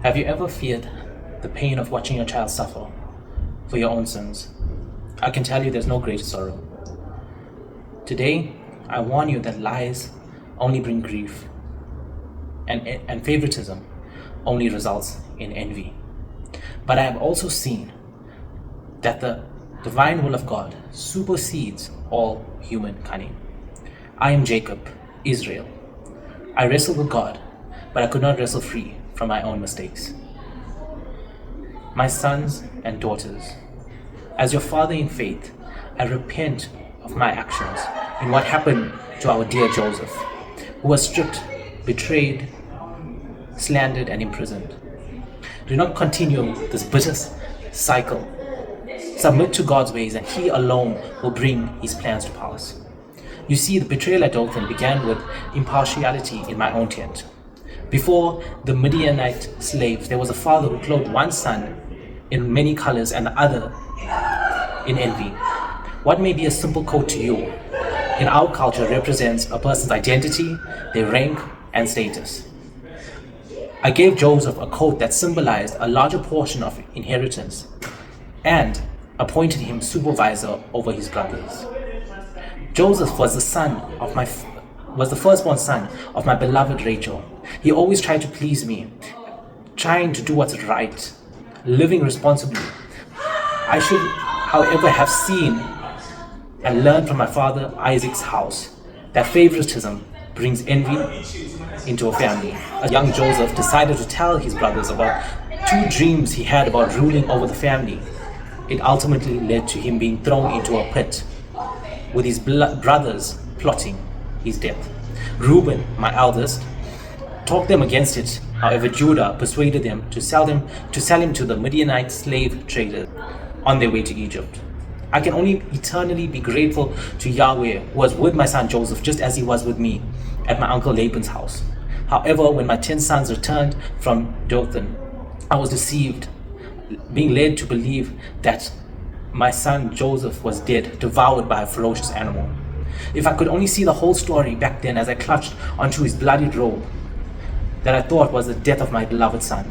Have you ever feared the pain of watching your child suffer for your own sins? I can tell you there's no greater sorrow. Today, I warn you that lies only bring grief, and favoritism only results in envy. But I have also seen that the divine will of God supersedes all human cunning. I am Jacob, Israel. I wrestled with God, but I could not wrestle free from my own mistakes. My sons and daughters, as your father in faith, I repent of my actions in what happened to our dear Joseph, who was stripped, betrayed, slandered, and imprisoned. Do not continue this bitter cycle. Submit to God's ways, and He alone will bring His plans to pass. You see, the betrayal at Dothan began with impartiality in my own tent. Before the Midianite slaves, there was a father who clothed one son in many colors and the other in envy. What may be a simple coat to you, in our culture represents a person's identity, their rank, and status. I gave Joseph a coat that symbolized a larger portion of inheritance and appointed him supervisor over his brothers. Joseph was the firstborn son of my beloved Rachel. He always tried to please me, trying to do what's right, living responsibly. I should, however, have seen and learned from my father Isaac's house that favoritism brings envy into a family. A young Joseph decided to tell his brothers about 2 dreams he had about ruling over the family. It ultimately led to him being thrown into a pit, with his brothers plotting his death. Reuben, my eldest, talked them against it. However, Judah persuaded them to sell him to the Midianite slave traders on their way to Egypt. I can only eternally be grateful to Yahweh, who was with my son Joseph just as he was with me at my uncle Laban's house. However, when my 10 sons returned from Dothan, I was deceived, being led to believe that my son Joseph was dead, devoured by a ferocious animal. If I could only see the whole story back then as I clutched onto his bloodied robe, that I thought was the death of my beloved son.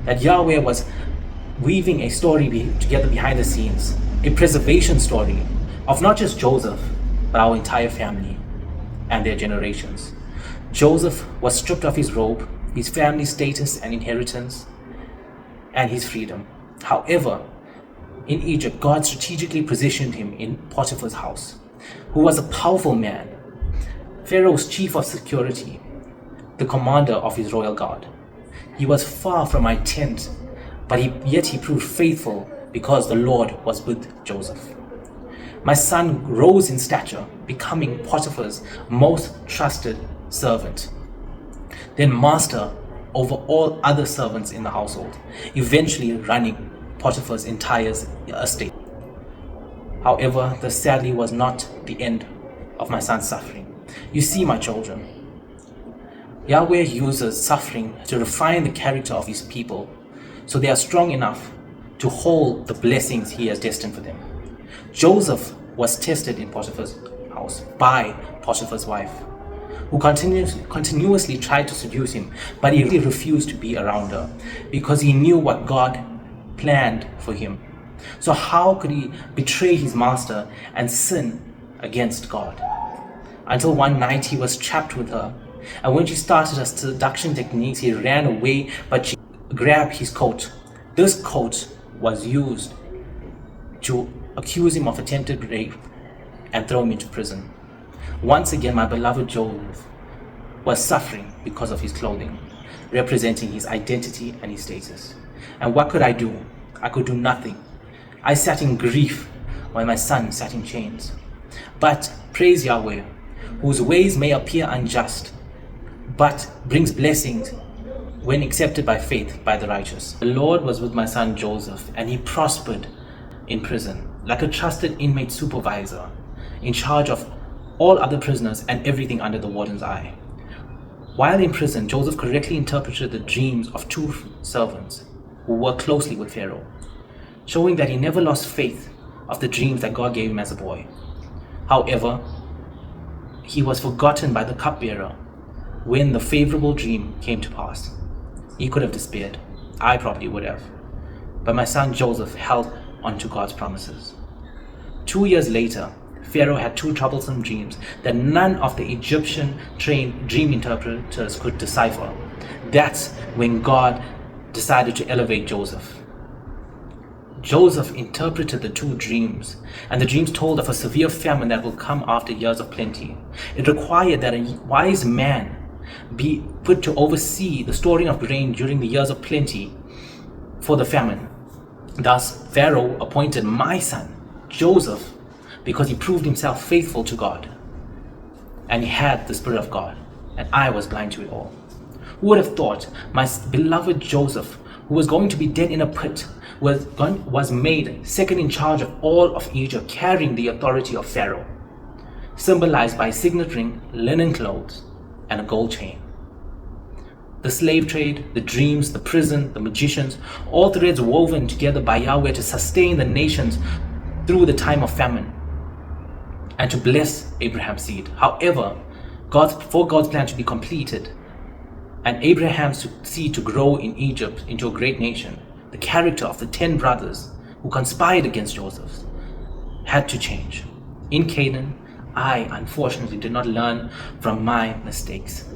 That Yahweh was weaving a story together behind the scenes, a preservation story of not just Joseph, but our entire family and their generations. Joseph was stripped of his robe, his family status and inheritance, and his freedom. However, in Egypt, God strategically positioned him in Potiphar's house, who was a powerful man, Pharaoh's chief of security, the commander of his royal guard. He was far from my tent, but yet he proved faithful because the Lord was with Joseph. My son rose in stature, becoming Potiphar's most trusted servant, then master over all other servants in the household, eventually running Potiphar's entire estate. However, this sadly was not the end of my son's suffering. You see, my children, Yahweh uses suffering to refine the character of his people so they are strong enough to hold the blessings he has destined for them. Joseph was tested in Potiphar's house by Potiphar's wife, who continuously tried to seduce him, but he really refused to be around her because he knew what God planned for him. So how could he betray his master and sin against God? Until one night he was trapped with her, and when she started her seduction techniques, he ran away, but she grabbed his coat. This coat was used to accuse him of attempted rape and throw him into prison. Once again, my beloved Joseph was suffering because of his clothing, representing his identity and his status. And what could I do? I could do nothing. I sat in grief while my son sat in chains. But praise Yahweh, whose ways may appear unjust, but brings blessings when accepted by faith by the righteous. The Lord was with my son Joseph, and he prospered in prison, like a trusted inmate supervisor, in charge of all other prisoners and everything under the warden's eye. While in prison, Joseph correctly interpreted the dreams of 2 servants who worked closely with Pharaoh, showing that he never lost faith of the dreams that God gave him as a boy. However, he was forgotten by the cupbearer when the favorable dream came to pass. He could have despaired. I probably would have. But my son Joseph held onto God's promises. 2 years later, Pharaoh had two troublesome dreams that none of the Egyptian trained dream interpreters could decipher. That's when God decided to elevate Joseph. Joseph interpreted the two dreams, and the dreams told of a severe famine that will come after years of plenty. It required that a wise man be put to oversee the storing of grain during the years of plenty for the famine. Thus, Pharaoh appointed my son, Joseph, because he proved himself faithful to God. And he had the Spirit of God, and I was blind to it all. Who would have thought my beloved Joseph, who was going to be dead in a pit, was made second in charge of all of Egypt, carrying the authority of Pharaoh, symbolized by a signet ring, linen clothes, and a gold chain. The slave trade, the dreams, the prison, the magicians, all threads woven together by Yahweh to sustain the nations through the time of famine and to bless Abraham's seed. However, for God's plan to be completed and Abraham's seed to grow in Egypt into a great nation, the character of the 10 brothers who conspired against Joseph had to change. In Canaan, I unfortunately did not learn from my mistakes.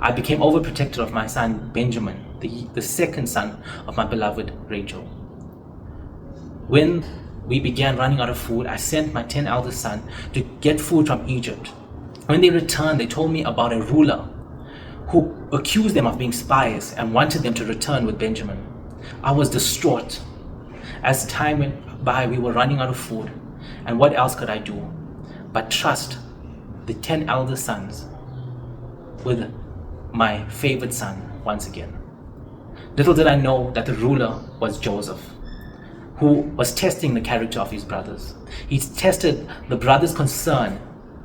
I became overprotective of my son Benjamin, the second son of my beloved Rachel. When we began running out of food, I sent my 10 eldest sons to get food from Egypt. When they returned, they told me about a ruler who accused them of being spies and wanted them to return with Benjamin. I was distraught. As time went by, we were running out of food, and what else could I do but trust the 10 eldest sons with my favorite son once again. Little did I know that the ruler was Joseph, who was testing the character of his brothers. He tested the brothers' concern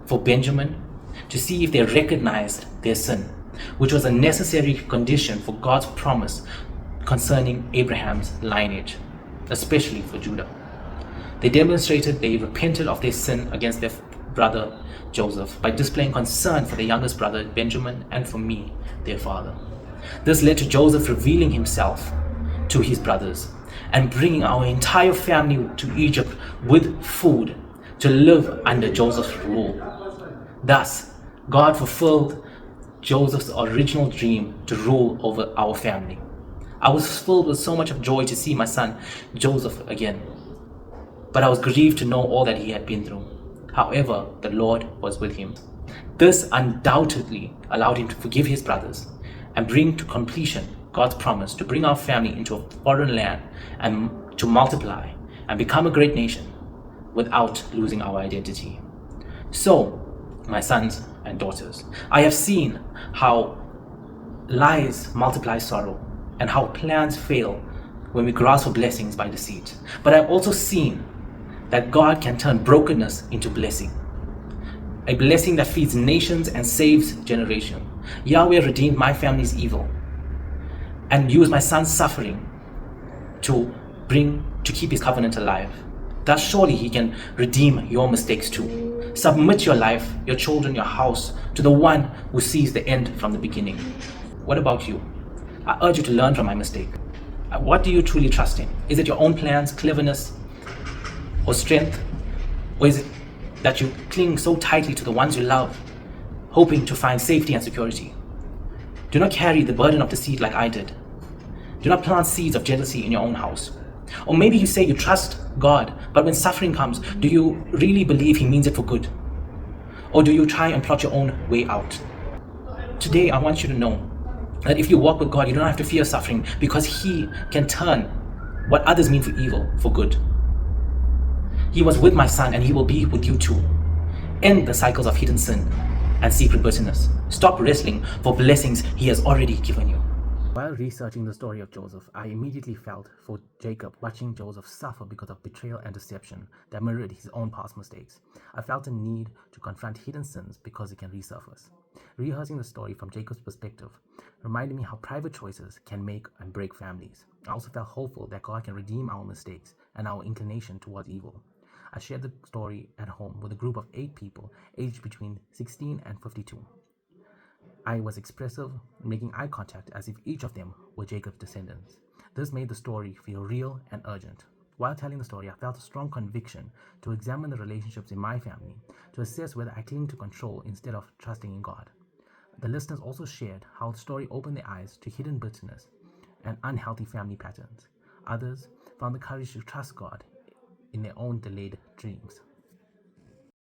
for Benjamin to see if they recognized their sin, which was a necessary condition for God's promise concerning Abraham's lineage, especially for Judah. They demonstrated they repented of their sin against their brother Joseph by displaying concern for their youngest brother Benjamin and for me, their father. This led to Joseph revealing himself to his brothers and bringing our entire family to Egypt with food to live under Joseph's rule. Thus, God fulfilled Joseph's original dream to rule over our family. I was filled with so much of joy to see my son Joseph again, but I was grieved to know all that he had been through. However, the Lord was with him. This undoubtedly allowed him to forgive his brothers and bring to completion God's promise to bring our family into a foreign land and to multiply and become a great nation without losing our identity. So, my sons and daughters, I have seen how lies multiply sorrow and how plans fail when we grasp for blessings by deceit. But I've also seen that God can turn brokenness into blessing. A blessing that feeds nations and saves generations. Yahweh redeemed my family's evil and used my son's suffering to keep his covenant alive. Thus surely he can redeem your mistakes too. Submit your life, your children, your house to the one who sees the end from the beginning. What about you? I urge you to learn from my mistake. What do you truly trust in? Is it your own plans, cleverness, or strength? Or is it that you cling so tightly to the ones you love, hoping to find safety and security? Do not carry the burden of deceit like I did. Do not plant seeds of jealousy in your own house. Or maybe you say you trust God, but when suffering comes, do you really believe He means it for good? Or do you try and plot your own way out? Today, I want you to know that if you walk with God, you don't have to fear suffering because He can turn what others mean for evil for good. He was with my son and He will be with you too. End the cycles of hidden sin and secret bitterness. Stop wrestling for blessings He has already given you. While researching the story of Joseph, I immediately felt for Jacob, watching Joseph suffer because of betrayal and deception that mirrored his own past mistakes. I felt a need to confront hidden sins because it can resurface. Rehearsing the story from Jacob's perspective reminded me how private choices can make and break families. I also felt hopeful that God can redeem our mistakes and our inclination towards evil. I shared the story at home with a group of 8 people aged between 16 and 52. I was expressive, making eye contact as if each of them were Jacob's descendants. This made the story feel real and urgent. While telling the story, I felt a strong conviction to examine the relationships in my family, to assess whether I cling to control instead of trusting in God. The listeners also shared how the story opened their eyes to hidden bitterness and unhealthy family patterns. Others found the courage to trust God in their own delayed dreams.